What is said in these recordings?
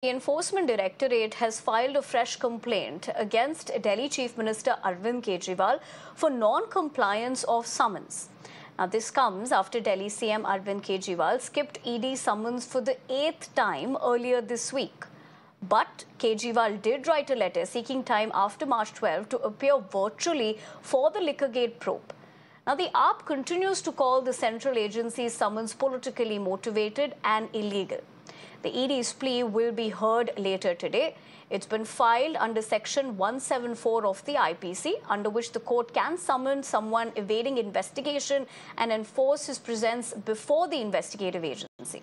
The Enforcement Directorate has filed a fresh complaint against Delhi Chief Minister Arvind Kejriwal for non-compliance of summons. Now, this comes after Delhi CM Arvind Kejriwal skipped ED summons for the 8th time earlier this week. But Kejriwal did write a letter seeking time after March 12 to appear virtually for the Liquorgate probe. Now, the AAP continues to call the central agency's summons politically motivated and illegal. The ED's plea will be heard later today. It's been filed under Section 174 of the IPC, under which the court can summon someone evading investigation and enforce his presence before the investigative agency.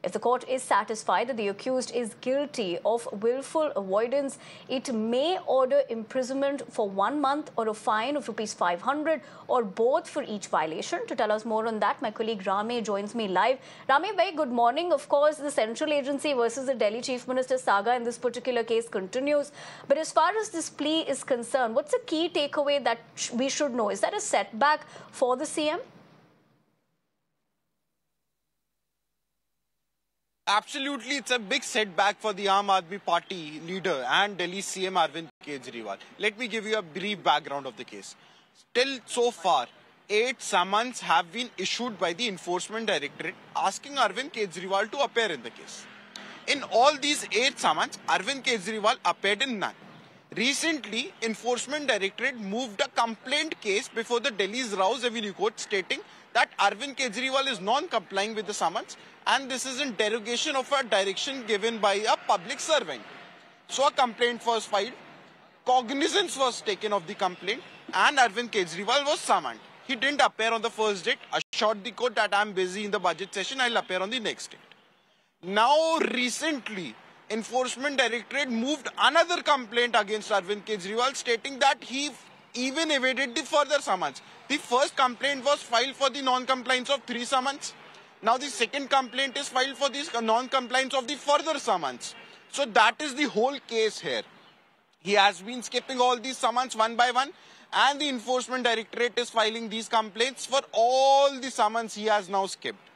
If the court is satisfied that the accused is guilty of willful avoidance, it may order imprisonment for 1 month or a fine of ₹500 or both for each violation. To tell us more on that, my colleague Rame joins me live. Rame, very good morning. Of course, the central agency versus the Delhi Chief Minister saga in this particular case continues. But as far as this plea is concerned, what's the key takeaway that we should know? Is that a setback for the CM? Absolutely, it's a big setback for the Aam Aadmi Party leader and Delhi CM Arvind Kejriwal. Let me give you a brief background of the case. Till so far, 8 summons have been issued by the Enforcement Directorate asking Arvind Kejriwal to appear in the case. In all these 8 summons, Arvind Kejriwal appeared in none. Recently, Enforcement Directorate moved a complaint case before the Delhi's Rouse Avenue Court stating that Arvind Kejriwal is non-complying with the summons and this is in derogation of a direction given by a public servant. So a complaint was filed, cognizance was taken of the complaint and Arvind Kejriwal was summoned. He didn't appear on the first date, assured the court that I'm busy in the budget session, I'll appear on the next date. Now recently, Enforcement Directorate moved another complaint against Arvind Kejriwal stating that he even evaded the further summons. The first complaint was filed for the non-compliance of 3 summons. Now the second complaint is filed for this non-compliance of the further summons. So that is the whole case here. He has been skipping all these summons one by one and the Enforcement Directorate is filing these complaints for all the summons he has now skipped.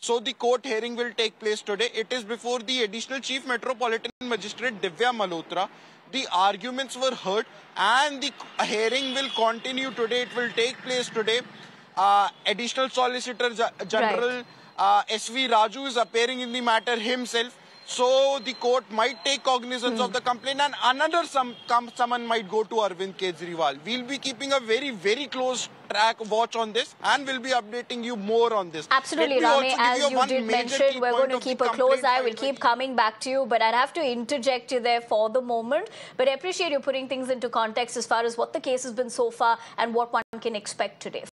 So the court hearing will take place today. It is before the Additional Chief Metropolitan Magistrate Divya Malhotra. The arguments were heard and the hearing will continue today. It will take place today. Additional Solicitor General S.V. Raju is appearing in the matter himself. So the court might take cognizance of the complaint and another summon might go to Arvind Kejriwal. We'll be keeping a very close watch on this and we'll be updating you more on this. Absolutely, Rame, as you did mention, we're going to keep a close eye. We'll keep coming back to you, but I'd have to interject you there for the moment. But I appreciate you putting things into context as far as what the case has been so far and what one can expect today.